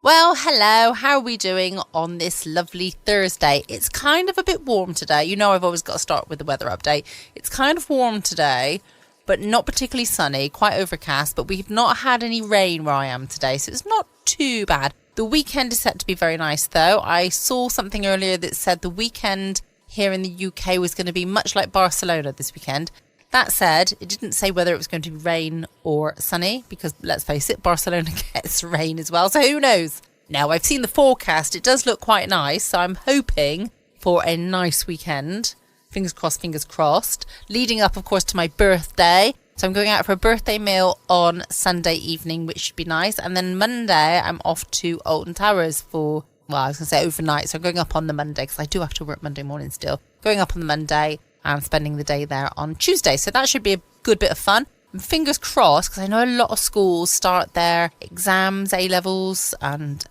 Well, hello, how are we doing on this lovely Thursday? It's kind of a bit warm today. You know I've always got to start with the weather update. It's kind of warm today, but not particularly sunny, quite overcast, but we've not had any rain where I am today, so it's not too bad. The weekend is set to be very nice, though. I saw something earlier that said the weekend here in the UK was going to be much like Barcelona this weekend. That said, it didn't say whether it was going to be rain or sunny, because let's face it, Barcelona gets rain as well, so who knows? Now, I've seen the forecast. It does look quite nice, so I'm hoping for a nice weekend. Fingers crossed. Leading up, of course, to my birthday. So I'm going out for a birthday meal on Sunday evening, which should be nice. And then Monday, I'm off to Alton Towers for, well, I was going to say overnight. So I'm going up on the Monday, because I do have to work Monday morning still. Going up on the Monday and spending the day there on Tuesday. So that should be a good bit of fun. And fingers crossed, because I know a lot of schools start their exams, A-levels, and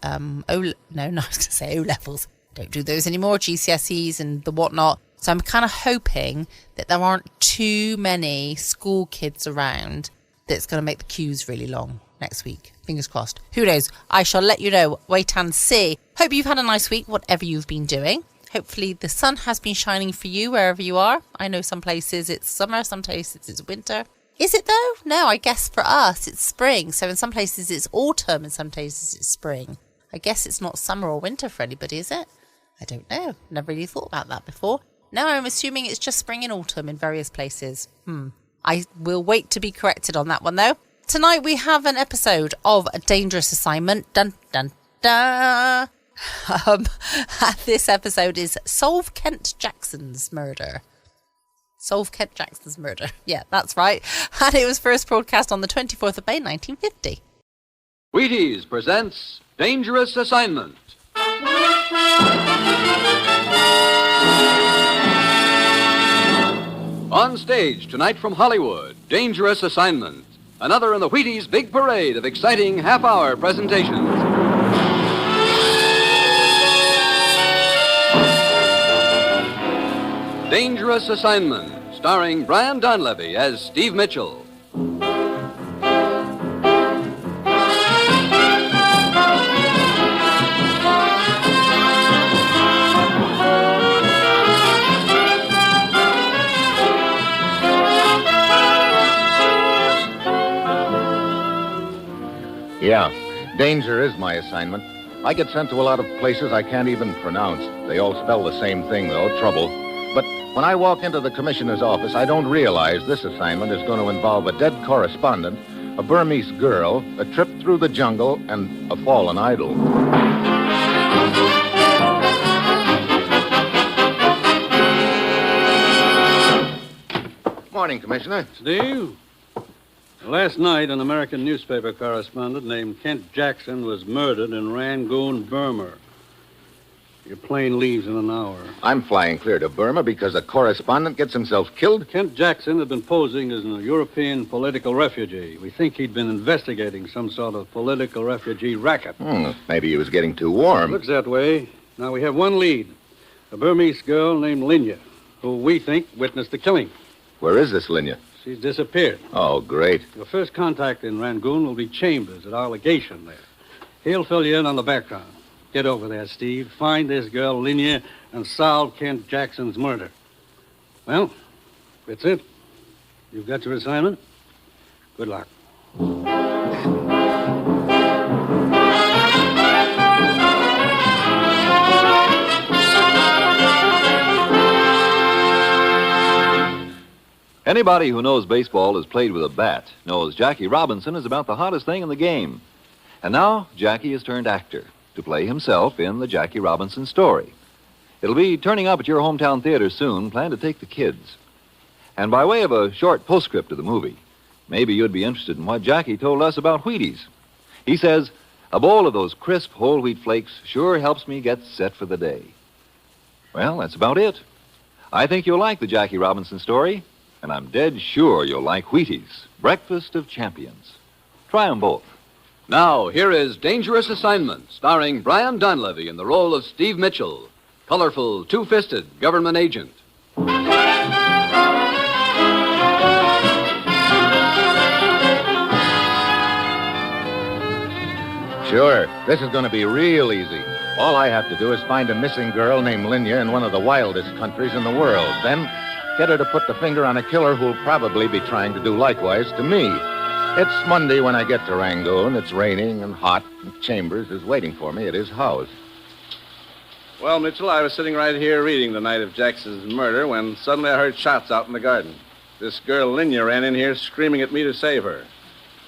O-levels. Don't do those anymore, GCSEs and the whatnot. So I'm kind of hoping that there aren't too many school kids around that's going to make the queues really long next week. Fingers crossed. Who knows? I shall let you know. Wait and see. Hope you've had a nice week, whatever you've been doing. Hopefully the sun has been shining for you wherever you are. I know some places it's summer, some places it's winter. Is it though? No, I guess for us it's spring. So in some places it's autumn, in some places it's spring. I guess it's not summer or winter for anybody, is it? I don't know. Never really thought about that before. No, I'm assuming it's just spring and autumn in various places. I will wait to be corrected on that one though. Tonight we have an episode of A Dangerous Assignment. Dun dun dun. This episode is Solve Kent Jackson's Murder. Solve Kent Jackson's Murder. Yeah, that's right. And it was first broadcast on the 24th of May, 1950. Wheaties presents Dangerous Assignment. On stage tonight from Hollywood, Dangerous Assignment. Another in the Wheaties' big parade of exciting half-hour presentations. Dangerous Assignment, starring Brian Donlevy as Steve Mitchell. Yeah, danger is my assignment. I get sent to a lot of places I can't even pronounce. They all spell the same thing, though, trouble. But when I walk into the commissioner's office, I don't realize this assignment is going to involve a dead correspondent, a Burmese girl, a trip through the jungle, and a fallen idol. Morning, Commissioner. Steve? Last night, an American newspaper correspondent named Kent Jackson was murdered in Rangoon, Burma. Your plane leaves in an hour. I'm flying clear to Burma because a correspondent gets himself killed? Kent Jackson had been posing as a European political refugee. We think he'd been investigating some sort of political refugee racket. Maybe he was getting too warm. Looks that way. Now, we have one lead, a Burmese girl named Linya, who we think witnessed the killing. Where is this Linya? She's disappeared. Oh, great. Your first contact in Rangoon will be Chambers at our legation there. He'll fill you in on the background. Get over there, Steve. Find this girl, Linya, and solve Kent Jackson's murder. Well, that's it. You've got your assignment. Good luck. Anybody who knows baseball has played with a bat knows Jackie Robinson is about the hottest thing in the game. And now, Jackie has turned actor to play himself in the Jackie Robinson story. It'll be turning up at your hometown theater soon. Plan to take the kids. And by way of a short postscript to the movie, maybe you'd be interested in what Jackie told us about Wheaties. He says, a bowl of those crisp whole wheat flakes sure helps me get set for the day. Well, that's about it. I think you'll like the Jackie Robinson story. And I'm dead sure you'll like Wheaties, Breakfast of Champions. Try them both. Now, here is Dangerous Assignment, starring Brian Donlevy in the role of Steve Mitchell, colorful, two-fisted government agent. Sure. This is going to be real easy. All I have to do is find a missing girl named Linya in one of the wildest countries in the world. Then get her to put the finger on a killer who'll probably be trying to do likewise to me. It's Monday when I get to Rangoon. It's raining and hot, and Chambers is waiting for me at his house. Well, Mitchell, I was sitting right here reading the night of Jackson's murder when suddenly I heard shots out in the garden. This girl, Linya, ran in here screaming at me to save her.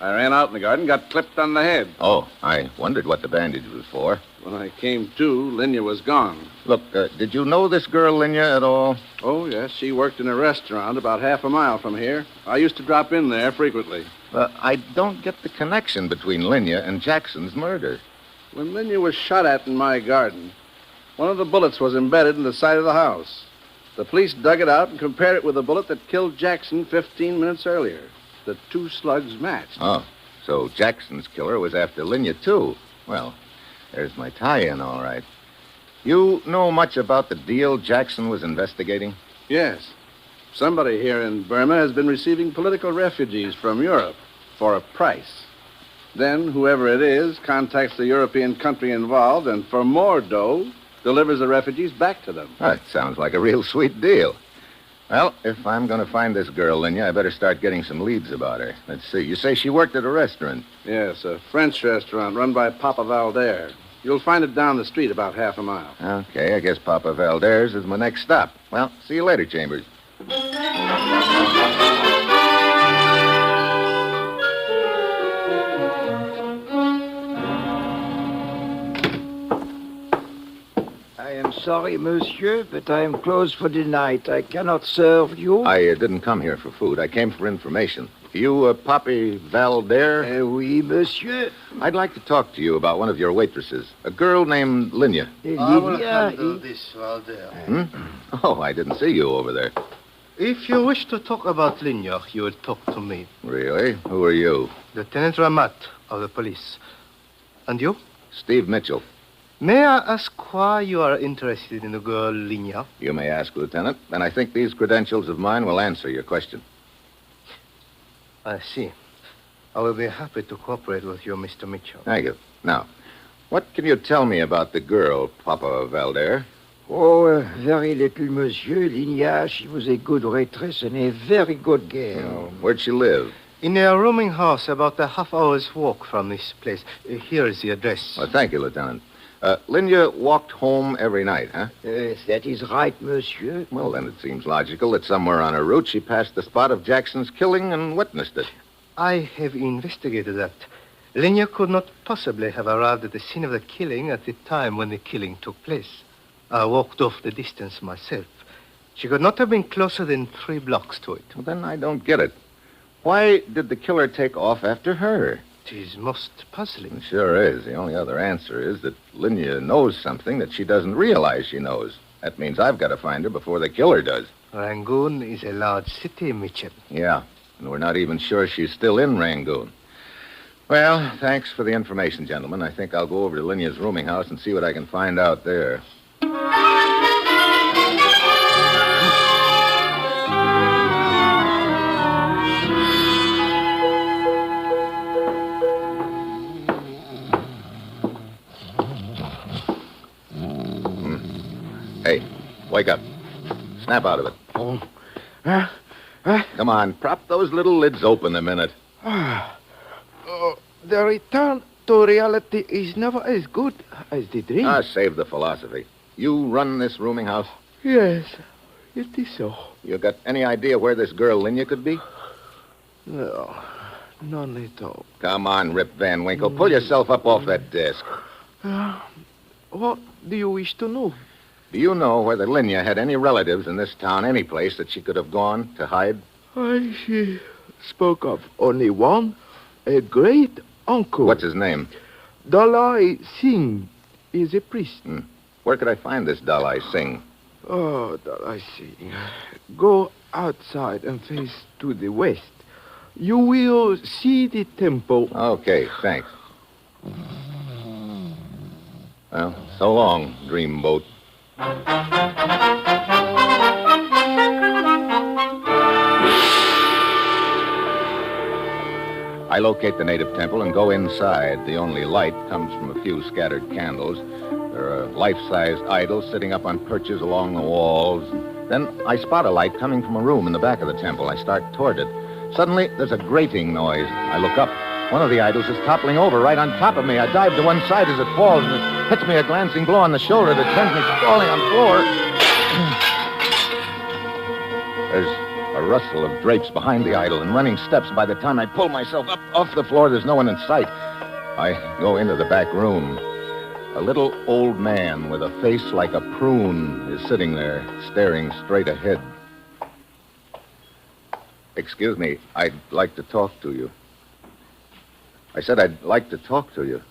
I ran out in the garden, got clipped on the head. Oh, I wondered what the bandage was for. When I came to, Linya was gone. Look, did you know this girl, Linya, at all? Oh, yes, she worked in a restaurant about half a mile from here. I used to drop in there frequently. I don't get the connection between Linya and Jackson's murder. When Linya was shot at in my garden, one of the bullets was embedded in the side of the house. The police dug it out and compared it with the bullet that killed Jackson 15 minutes earlier. The two slugs matched. Oh, so Jackson's killer was after Linya, too. Well, there's my tie-in, all right. You know much about the deal Jackson was investigating? Yes. Somebody here in Burma has been receiving political refugees from Europe for a price. Then, whoever it is contacts the European country involved and, for more dough, delivers the refugees back to them. That sounds like a real sweet deal. Well, if I'm going to find this girl, Linya, I better start getting some leads about her. Let's see. You say she worked at a restaurant? Yes, a French restaurant run by Papa Valder. You'll find it down the street about half a mile. Okay, I guess Papa Valder's is my next stop. Well, see you later, Chambers. I am sorry, monsieur, but I am closed for the night. I cannot serve you. I didn't come here for food. I came for information. You, Papi Valder? Oui, monsieur. I'd like to talk to you about one of your waitresses, a girl named Linya. I will handle this, Valder. Oh, I didn't see you over there. If you wish to talk about Linya, you will talk to me. Really? Who are you? Lieutenant Ramat of the police. And you? Steve Mitchell. May I ask why you are interested in the girl Linya? You may ask, Lieutenant, and I think these credentials of mine will answer your question. I see. I will be happy to cooperate with you, Mr. Mitchell. Thank you. Now, what can you tell me about the girl, Papa Valder? Oh, very little, monsieur. Linya, she was a good waitress and a very good girl. Where'd she live? In a rooming house about a half-hour's walk from this place. Here is the address. Well, thank you, Lieutenant. Linya walked home every night, huh? Yes, that is right, monsieur. Well, then it seems logical that somewhere on her route she passed the spot of Jackson's killing and witnessed it. I have investigated that. Linya could not possibly have arrived at the scene of the killing at the time when the killing took place. I walked off the distance myself. She could not have been closer than 3 blocks to it. Well, then I don't get it. Why did the killer take off after her? It is most puzzling. It sure is. The only other answer is that Linya knows something that she doesn't realize she knows. That means I've got to find her before the killer does. Rangoon is a large city, Mitchell. Yeah, and we're not even sure she's still in Rangoon. Well, thanks for the information, gentlemen. I think I'll go over to Linya's rooming house and see what I can find out there. Hey, wake up. Snap out of it. Come on, prop those little lids open a minute. The return to reality is never as good as the dream. Save the philosophy. You run this rooming house? Yes, it is so. You got any idea where this girl Linya could be? No, none at all. Come on, Rip Van Winkle. Pull yourself up off that desk. What do you wish to know? Do you know whether Linya had any relatives in this town, any place that she could have gone to hide? She spoke of only one, a great uncle. What's his name? Dalai Singh is a priest. Where could I find this Dalai Singh? Oh, Dalai Singh. Go outside and face to the west. You will see the temple. Okay, thanks. Well, so long, dreamboat. I locate the native temple and go inside. The only light comes from a few scattered candles. There are life-sized idols sitting up on perches along the walls. Then I spot a light coming from a room in the back of the temple. I start toward it. Suddenly, there's a grating noise. I look up. One of the idols is toppling over right on top of me. I dive to one side as it falls, and it hits me a glancing blow on the shoulder that sends me sprawling on the floor. There's a rustle of drapes behind the idol and running steps. By the time I pull myself up off the floor, there's no one in sight. I go into the back room. A little old man with a face like a prune is sitting there, staring straight ahead. Excuse me, I'd like to talk to you. I said I'd like to talk to you.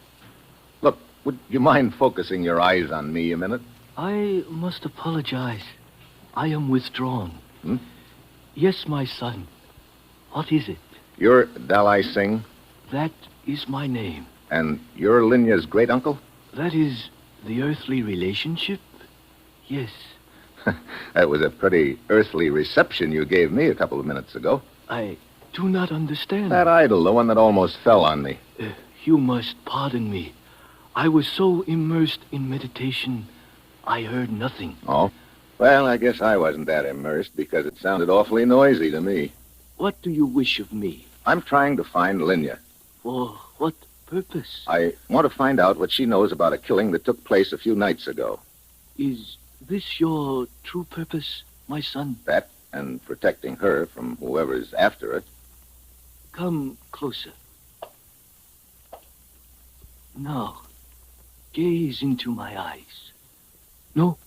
Look, would you mind focusing your eyes on me a minute? I must apologize. I am withdrawn. Yes, my son. What is it? You're Dalai Singh, That is my name. and you're Linya's great-uncle? That is the earthly relationship? Yes. That was a pretty earthly reception you gave me a couple of minutes ago. I do not understand. That idol, the one that almost fell on me. You must pardon me. I was so immersed in meditation, I heard nothing. Oh? Well, I guess I wasn't that immersed because it sounded awfully noisy to me. What do you wish of me? I'm trying to find Linya. For what purpose? I want to find out what she knows about a killing that took place a few nights ago. Is this your true purpose, my son? That and protecting her from whoever's after it. Come closer. Now, gaze into my eyes. No,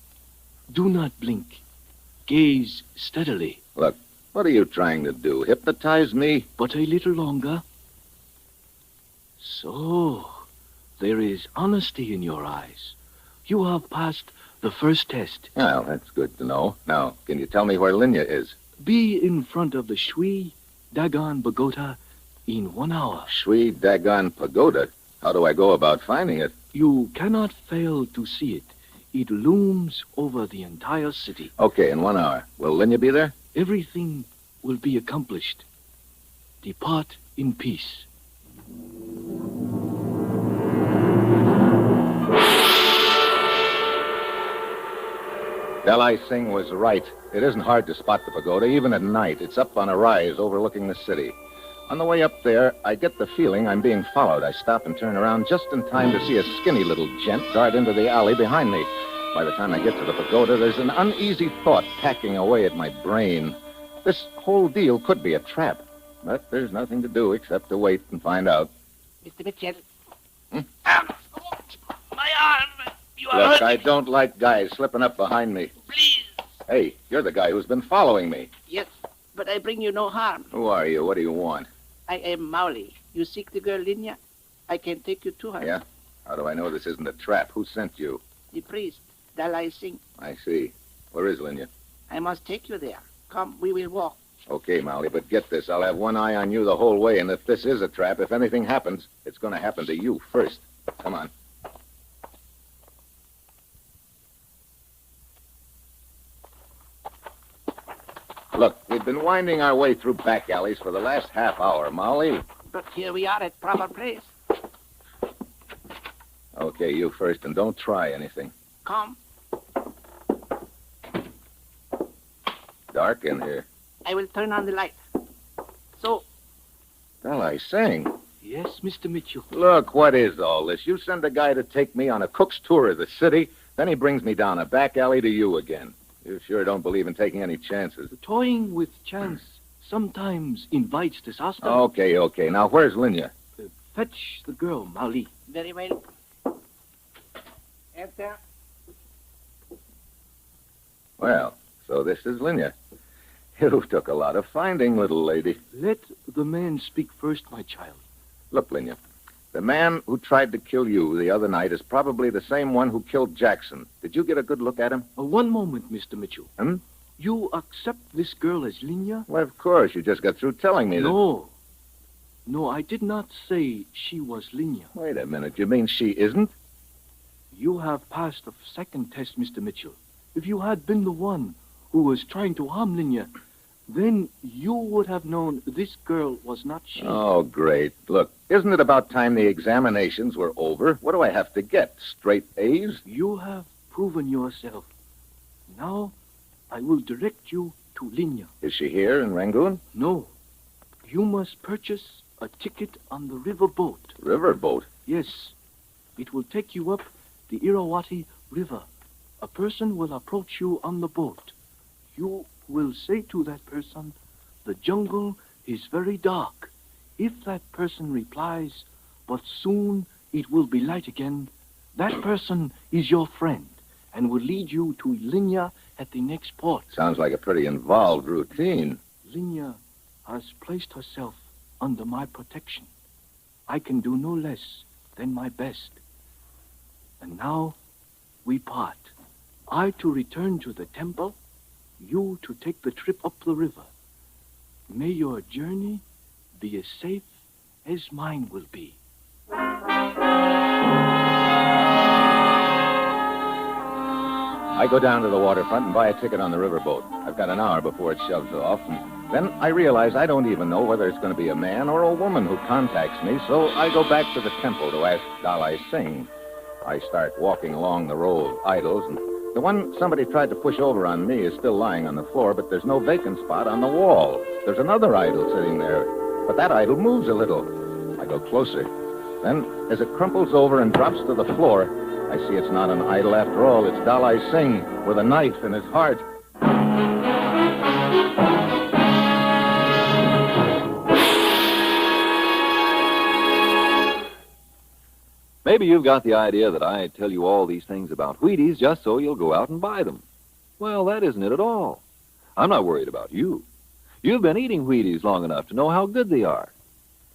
do not blink. Gaze steadily. Look, what are you trying to do? Hypnotize me? But a little longer. So, there is honesty in your eyes. You have passed the first test. Well, that's good to know. Now, can you tell me where Linya is? Be in front of the Shui Dagon Pagoda in 1 hour. Shui Dagon Pagoda. How do I go about finding it? You cannot fail to see it. It looms over the entire city. Okay, in 1 hour. Will Linya be there? Everything will be accomplished. Depart in peace. Dalai Singh was right. It isn't hard to spot the pagoda, even at night. It's up on a rise overlooking the city. On the way up there, I get the feeling I'm being followed. I stop and turn around just in time to see a skinny little gent dart into the alley behind me. By the time I get to the pagoda, there's an uneasy thought packing away at my brain. This whole deal could be a trap. But there's nothing to do except to wait and find out. Mr. Mitchell. My arm! You Look, I don't like guys slipping up behind me. Please. Hey, you're the guy who's been following me. Yes, but I bring you no harm. Who are you? What do you want? I am Mauli. You seek the girl Linya? I can take you to her. Yeah? How do I know this isn't a trap? Who sent you? The priest, Dalai Singh. I see. Where is Linya? I must take you there. Come, we will walk. Okay, Molly, but get this. I'll have one eye on you the whole way, and if this is a trap, if anything happens, it's going to happen to you first. Come on. Look, we've been winding our way through back alleys for the last half hour, Molly. But here we are at proper place. Okay, you first, and don't try anything. Come. Dark in here. I will turn on the light. So, Dalai Singh. Yes, Mr. Mitchell. Look, what is all this? You send a guy to take me on a cook's tour of the city, then he brings me down a back alley to you again. You sure don't believe in taking any chances. Toying with chance sometimes invites disaster. Okay. Now, where's Linya? Fetch the girl, Mauli. very well. Enter. Well, so this is Linya. You took a lot of finding, little lady. Let the man speak first, my child. Look, Linya, the man who tried to kill you the other night is probably the same one who killed Jackson. Did you get a good look at him? One moment, Mr. Mitchell. You accept this girl as Linya? Well, of course. You just got through telling me that... No, I did not say she was Linya. Wait a minute. You mean she isn't? You have passed the second test, Mr. Mitchell. If you had been the one who was trying to harm Linya, Then you would have known this girl was not she. Oh, great. Look, isn't it about time the examinations were over? What do I have to get? Straight A's? You have proven yourself. Now, I will direct you to Linya. Is she here in Rangoon? No. You must purchase a ticket on the river boat. River boat? Yes. It will take you up the Irrawaddy River. A person will approach you on the boat. You will say to that person, the jungle is very dark. If that person replies, but soon it will be light again, that person is your friend and will lead you to Linya at the next port. Sounds like a pretty involved routine. Linya has placed herself under my protection. I can do no less than my best. And now we part. I to return to the temple, you to take the trip up the river. May your journey be as safe as mine will be. I go down to the waterfront and buy a ticket on the riverboat. I've got an hour before it shoves off, and then I realize I don't even know whether it's going to be a man or a woman who contacts me, so I go back to the temple to ask Dalai Singh. I start walking along the row of idols, and the one somebody tried to push over on me is still lying on the floor, but there's no vacant spot on the wall. There's another idol sitting there, but that idol moves a little. I go closer. Then, as it crumples over and drops to the floor, I see it's not an idol after all. It's Dalai Singh with a knife in his heart. Maybe you've got the idea that I tell you all these things about Wheaties just so you'll go out and buy them. Well, that isn't it at all. I'm not worried about you. You've been eating Wheaties long enough to know how good they are.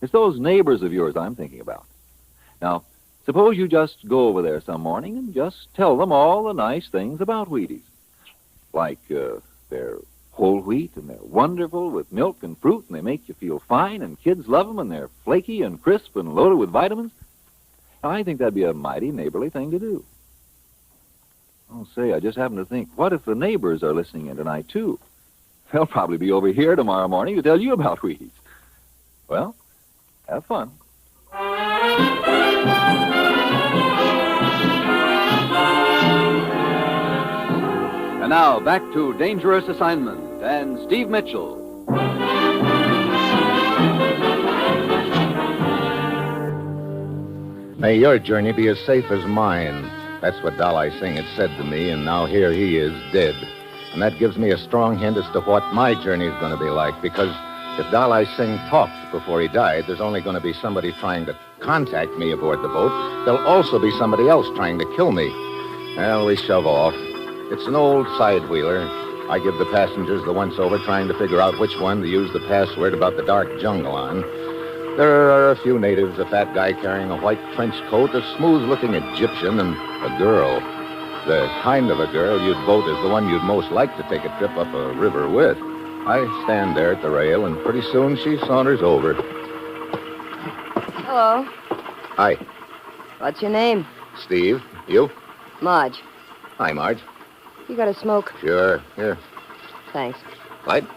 It's those neighbors of yours I'm thinking about. Now, suppose you just go over there some morning and just tell them all the nice things about Wheaties. Like, they're whole wheat and they're wonderful with milk and fruit and they make you feel fine and kids love them and they're flaky and crisp and loaded with vitamins. I think that'd be a mighty neighborly thing to do. Oh, say, I just happened to think, what if the neighbors are listening in tonight, too? They'll probably be over here tomorrow morning to tell you about Wheaties. Well, have fun. And now, back to Dangerous Assignment and Steve Mitchell. May your journey be as safe as mine. That's what Dalai Singh had said to me, and now here he is, dead. And that gives me a strong hint as to what my journey is going to be like, because if Dalai Singh talked before he died, there's only going to be somebody trying to contact me aboard the boat. There'll also be somebody else trying to kill me. Well, we shove off. It's an old side-wheeler. I give the passengers the once-over, trying to figure out which one to use the password about the dark jungle on. There are a few natives, a fat guy carrying a white trench coat, a smooth-looking Egyptian, and a girl. The kind of a girl you'd vote as the one you'd most like to take a trip up a river with. I stand there at the rail, and pretty soon she saunters over. Hello. Hi. What's your name? Steve. You? Marge. Hi, Marge. You got a smoke? Sure. Here. Thanks. Light?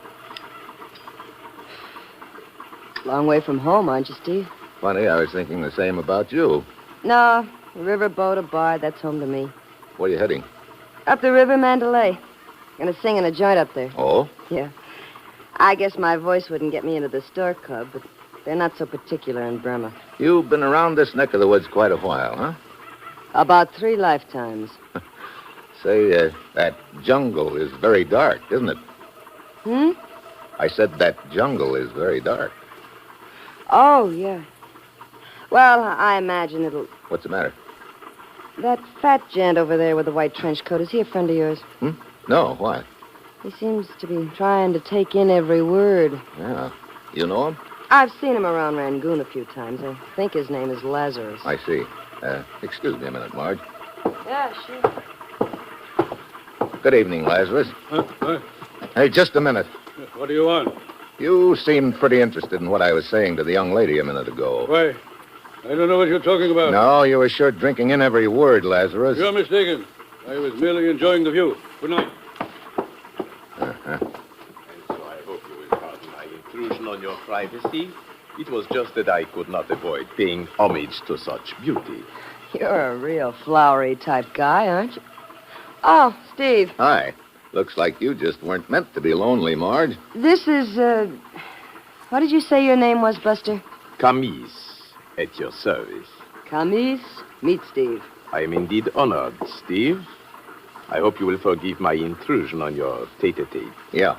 Long way from home, aren't you, Steve? Funny, I was thinking the same about you. No, a riverboat, a bar, that's home to me. Where are you heading? Up the river, Mandalay. Gonna sing in a joint up there. Oh? Yeah. I guess my voice wouldn't get me into the Store Club, but they're not so particular in Burma. You've been around this neck of the woods quite a while, huh? About 3 lifetimes. Say, that jungle is very dark, isn't it? Hmm? I said that jungle is very dark. Oh, yeah. Well, I imagine it'll... What's the matter? That fat gent over there with the white trench coat, is he a friend of yours? No, why? He seems to be trying to take in every word. Yeah. You know him? I've seen him around Rangoon a few times. I think his name is Lazarus. I see. Excuse me a minute, Marge. Yeah, sure. Good evening, Lazarus. Hey, just a minute. What do you want? You seemed pretty interested in what I was saying to the young lady a minute ago. Why? I don't know what you're talking about. No, you were sure drinking in every word, Lazarus. You're mistaken. I was merely enjoying the view. Good night. Uh-huh. And so I hope you privacy. It was just that I could not avoid paying homage to such beauty. You're a real flowery type guy, aren't you? Oh, Steve. Hi. Looks like you just weren't meant to be lonely, Marge. This is, what did you say your name was, Buster? Camise, at your service. Camise, meet Steve. I am indeed honored, Steve. I hope you will forgive my intrusion on your tete-a-tete. Yeah.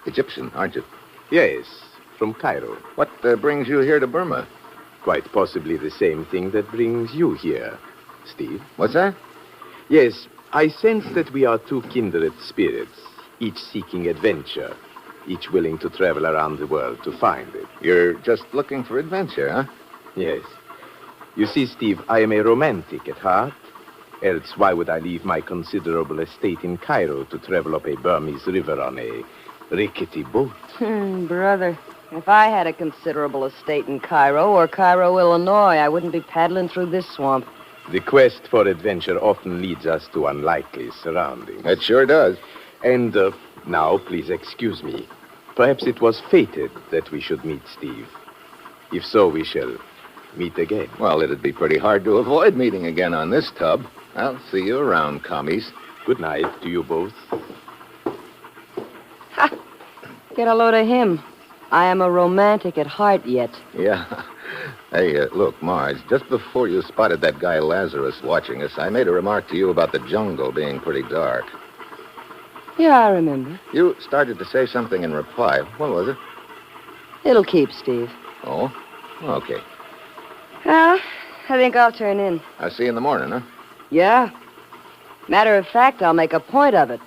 Egyptian, aren't you? Yes, from Cairo. What brings you here to Burma? Quite possibly the same thing that brings you here, Steve. What's that? Yes, I sense that we are two kindred spirits, each seeking adventure, each willing to travel around the world to find it. You're just looking for adventure, huh? Yes. You see, Steve, I am a romantic at heart. Else, why would I leave my considerable estate in Cairo to travel up a Burmese river on a rickety boat? Brother, if I had a considerable estate in Cairo or Cairo, Illinois, I wouldn't be paddling through this swamp. The quest for adventure often leads us to unlikely surroundings. It sure does. And now, please excuse me. Perhaps it was fated that we should meet, Steve. If so, we shall meet again. Well, it'd be pretty hard to avoid meeting again on this tub. I'll see you around, commies. Good night to you both. Ha! Get a load of him. I am a romantic at heart yet. Yeah. Hey, look, Marge, just before you spotted that guy Lazarus watching us, I made a remark to you about the jungle being pretty dark. Yeah, I remember. You started to say something in reply. What was it? It'll keep, Steve. Oh? Okay. Well, I think I'll turn in. I'll see you in the morning, huh? Yeah. Matter of fact, I'll make a point of it.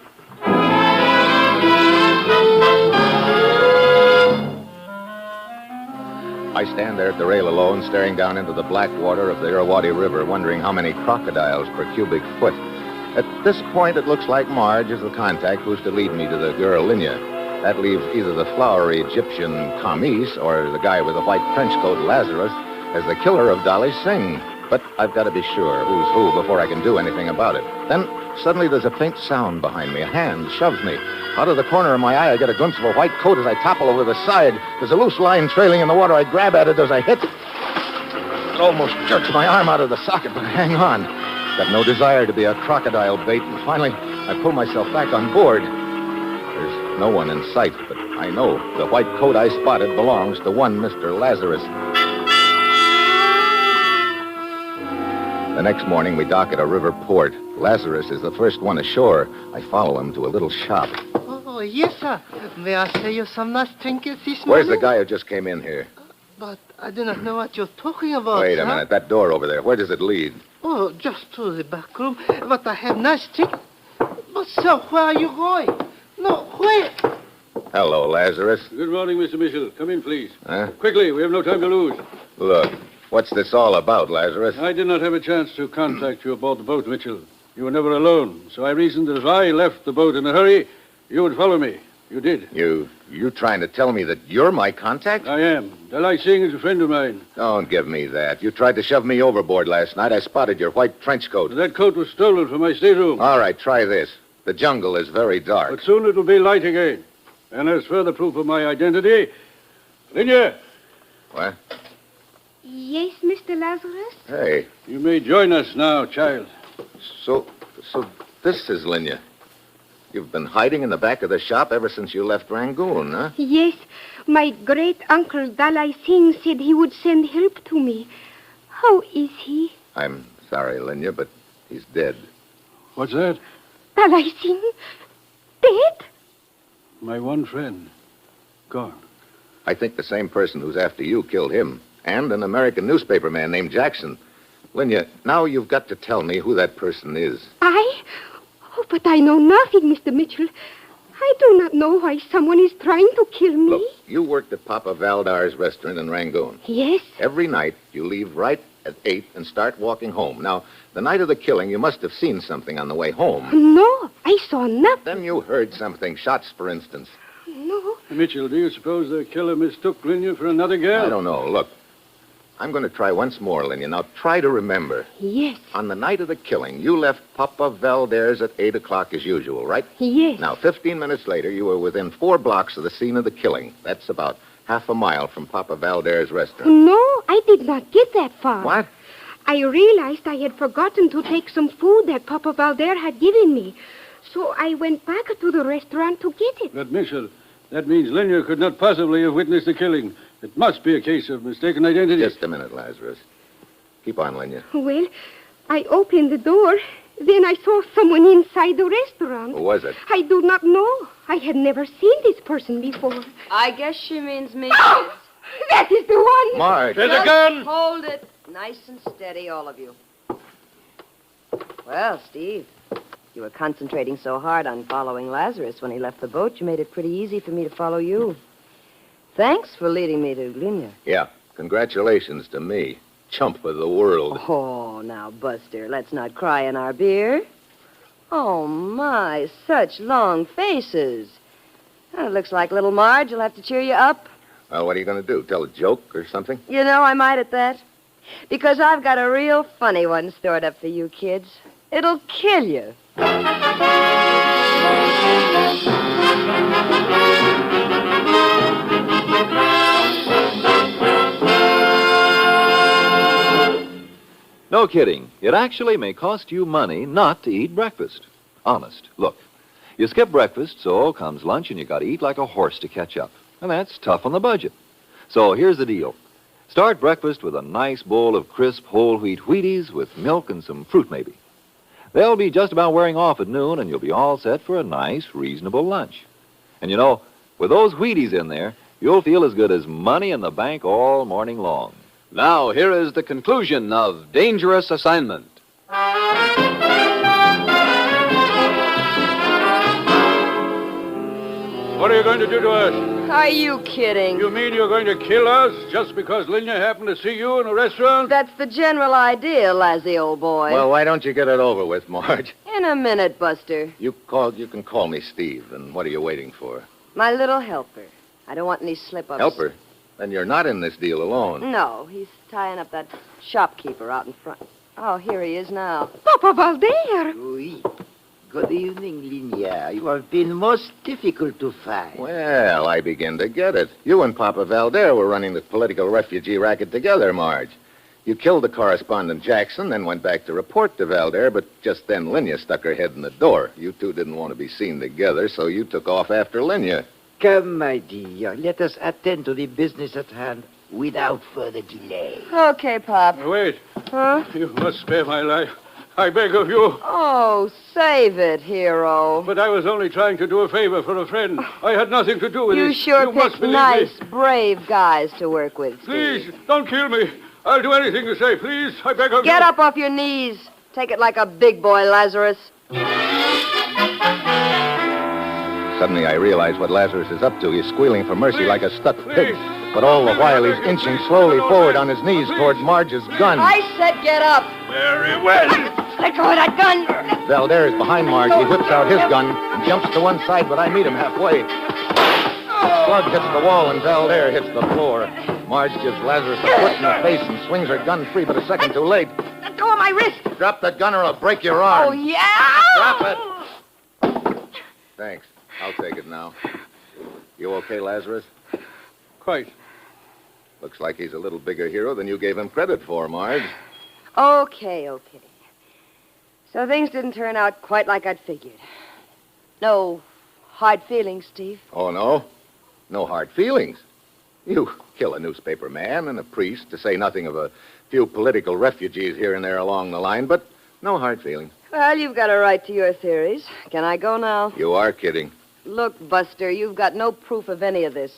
I stand there at the rail alone, staring down into the black water of the Irrawaddy River, wondering how many crocodiles per cubic foot. At this point, it looks like Marge is the contact who's to lead me to the girl Linya. That leaves either the flowery Egyptian Camise or the guy with the white trench coat, Lazarus, as the killer of Dolly Singh. But I've got to be sure who's who before I can do anything about it. Then, suddenly, there's a faint sound behind me. A hand shoves me. Out of the corner of my eye, I get a glimpse of a white coat as I topple over the side. There's a loose line trailing in the water. I grab at it as I hit. It almost jerks my arm out of the socket, but I hang on. Got no desire to be a crocodile bait, and finally, I pull myself back on board. There's no one in sight, but I know the white coat I spotted belongs to one Mr. Lazarus. The next morning, we dock at a river port. Lazarus is the first one ashore. I follow him to a little shop. Oh, yes, sir. May I say you some nice trinkets this morning? Where's the guy who just came in here? But I do not know what you're talking about, Wait a sir. minute. That door over there, where does it lead? Oh, just to the back room. But I have nice trinkets. But, sir, where are you going? No, wait. Hello, Lazarus. Good morning, Mr. Mitchell. Come in, please. Huh? Quickly, we have no time to lose. Look, what's this all about, Lazarus? I did not have a chance to contact you aboard the boat, Mitchell. You were never alone, so I reasoned that if I left the boat in a hurry, you would follow me. You did. You trying to tell me that you're my contact? I am. Dalai Singh is a friend of mine. Don't give me that. You tried to shove me overboard last night. I spotted your white trench coat. That coat was stolen from my stateroom. All right, try this. The jungle is very dark. But soon it'll be light again. And as further proof of my identity, Linya. What? Yes, Mr. Lazarus? Hey. You may join us now, child. So this is Linya. You've been hiding in the back of the shop ever since you left Rangoon, huh? Yes. My great-uncle Dalai Singh said he would send help to me. How is he? I'm sorry, Linya, but he's dead. What's that? Dalai Singh? Dead? My one friend. Gone. I think the same person who's after you killed him. And an American newspaper man named Jackson. Linya, now you've got to tell me who that person is. I? Oh, but I know nothing, Mr. Mitchell. I do not know why someone is trying to kill me. Look, you worked at Papa Valdar's restaurant in Rangoon. Yes. Every night, you leave right at 8 and start walking home. Now, the night of the killing, you must have seen something on the way home. No, I saw nothing. Then you heard something. Shots, for instance. No. Mitchell, do you suppose the killer mistook Linya for another girl? I don't know. Look, I'm going to try once more, Linya. Now, try to remember. Yes. On the night of the killing, you left Papa Valdar's at 8 o'clock as usual, right? Yes. Now, 15 minutes later, you were within 4 blocks of the scene of the killing. That's about half a mile from Papa Valdere's restaurant. No, I did not get that far. What? I realized I had forgotten to take some food that Papa Valdere had given me. So I went back to the restaurant to get it. But, Mitchell, that means Linya could not possibly have witnessed the killing. It must be a case of mistaken identity. Just a minute, Lazarus. Keep on, Linya. Well, I opened the door. Then I saw someone inside the restaurant. Who was it? I do not know. I had never seen this person before. I guess she means me. Oh! That is the one! Marge! There's a gun! Hold it. Nice and steady, all of you. Well, Steve, you were concentrating so hard on following Lazarus when he left the boat, you made it pretty easy for me to follow you. Thanks for leading me to Linya. Yeah, congratulations to me. Chump of the world. Oh, now, Buster, let's not cry in our beer. Oh, my, such long faces. Well, it looks like little Marge will have to cheer you up. Well, what are you going to do? Tell a joke or something? You know, I might at that. Because I've got a real funny one stored up for you kids. It'll kill you. No kidding. It actually may cost you money not to eat breakfast. Honest. Look, you skip breakfast, so comes lunch, and you got to eat like a horse to catch up. And that's tough on the budget. So here's the deal. Start breakfast with a nice bowl of crisp whole wheat Wheaties with milk and some fruit, maybe. They'll be just about wearing off at noon, and you'll be all set for a nice, reasonable lunch. And you know, with those Wheaties in there, you'll feel as good as money in the bank all morning long. Now, here is the conclusion of Dangerous Assignment. What are you going to do to us? Are you kidding? You mean you're going to kill us just because Linya happened to see you in a restaurant? That's the general idea, Lazzy, old boy. Well, why don't you get it over with, Marge? In a minute, Buster. You can call me Steve, and what are you waiting for? My little helper. I don't want any slip-ups. Helper? Then you're not in this deal alone. No, he's tying up that shopkeeper out in front. Oh, here he is now. Papa Valdere! Oui. Good evening, Linya. You have been most difficult to find. Well, I begin to get it. You and Papa Valdere were running the political refugee racket together, Marge. You killed the correspondent Jackson, then went back to report to Valdere, but just then Linya stuck her head in the door. You two didn't want to be seen together, so you took off after Linya. Come, my dear. Let us attend to the business at hand without further delay. Okay, Pop. Wait. Huh? You must spare my life. I beg of you. Oh, save it, hero. But I was only trying to do a favor for a friend. I had nothing to do with it. You sure must picked believe nice, me. brave guys to work with, Steve. Please, don't kill me. I'll do anything you say. Please, I beg of you. Get up off your knees. Take it like a big boy, Lazarus. Suddenly I realize what Lazarus is up to. He's squealing for mercy like a stuck pig. But all the while he's inching slowly forward on his knees toward Marge's gun. I said get up. Very well. Let go of that gun. Valdere is behind Marge. He whips out his gun and jumps to one side, but I meet him halfway. The slug hits the wall and Valdere hits the floor. Marge gives Lazarus a foot in the face and swings her gun free, but a second too late. Let go of my wrist. Drop that gun or I'll break your arm. Oh, yeah? Drop it. Thanks. I'll take it now. You okay, Lazarus? Quite. Looks like he's a little bigger hero than you gave him credit for, Marge. Okay. So things didn't turn out quite like I'd figured. No hard feelings, Steve. Oh, no? No hard feelings? You kill a newspaper man and a priest, to say nothing of a few political refugees here and there along the line, but no hard feelings. Well, you've got a right to your theories. Can I go now? You are kidding. Look, Buster, you've got no proof of any of this.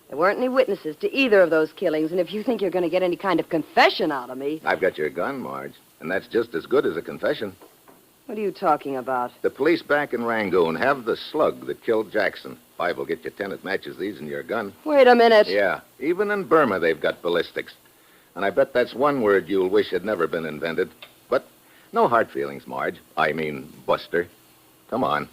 There weren't any witnesses to either of those killings, and if you think you're going to get any kind of confession out of me... I've got your gun, Marge, and that's just as good as a confession. What are you talking about? The police back in Rangoon have the slug that killed Jackson. 5 will get you 10 that matches these in your gun. Wait a minute. Yeah, even in Burma they've got ballistics. And I bet that's one word you'll wish had never been invented. But no hard feelings, Marge. I mean, Buster. Come on.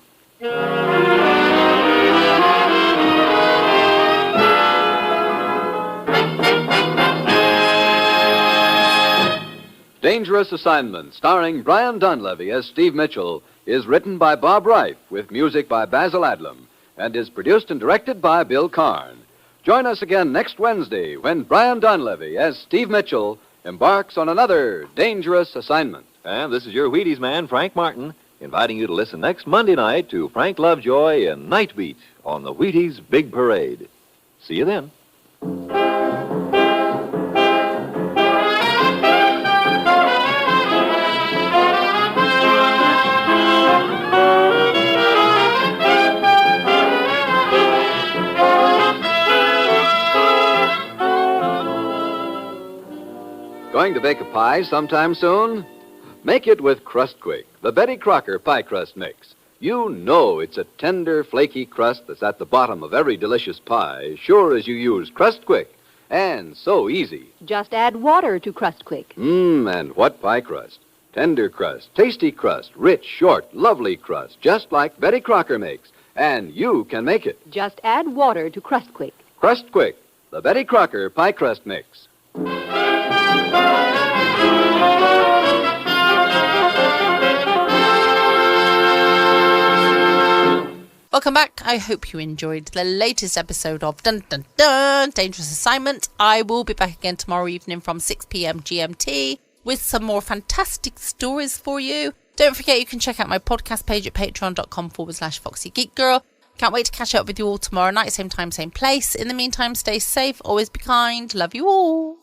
Dangerous Assignment, starring Brian Donlevy as Steve Mitchell, is written by Bob Reif with music by Basil Adlam and is produced and directed by Bill Karn. Join us again next Wednesday when Brian Donlevy, as Steve Mitchell, embarks on another dangerous assignment. And this is your Wheaties man, Frank Martin, inviting you to listen next Monday night to Frank Lovejoy in Night Beat on the Wheaties Big Parade. See you then. Going to bake a pie sometime soon? Make it with Crust Quick, the Betty Crocker pie crust mix. You know it's a tender, flaky crust that's at the bottom of every delicious pie, sure as you use Crust Quick. And so easy. Just add water to Crust Quick. And what pie crust? Tender crust, tasty crust, rich, short, lovely crust, just like Betty Crocker makes. And you can make it. Just add water to Crust Quick. Crust Quick, the Betty Crocker pie crust mix. Welcome back. I hope you enjoyed the latest episode of Dun Dun Dun Dangerous Assignment. I will be back again tomorrow evening from 6 p.m. GMT with some more fantastic stories for you. Don't forget you can check out my podcast page at patreon.com/FoxyGeekGirl. Can't wait to catch up with you all tomorrow night, same time, same place. In the meantime, stay safe, always be kind. Love you all.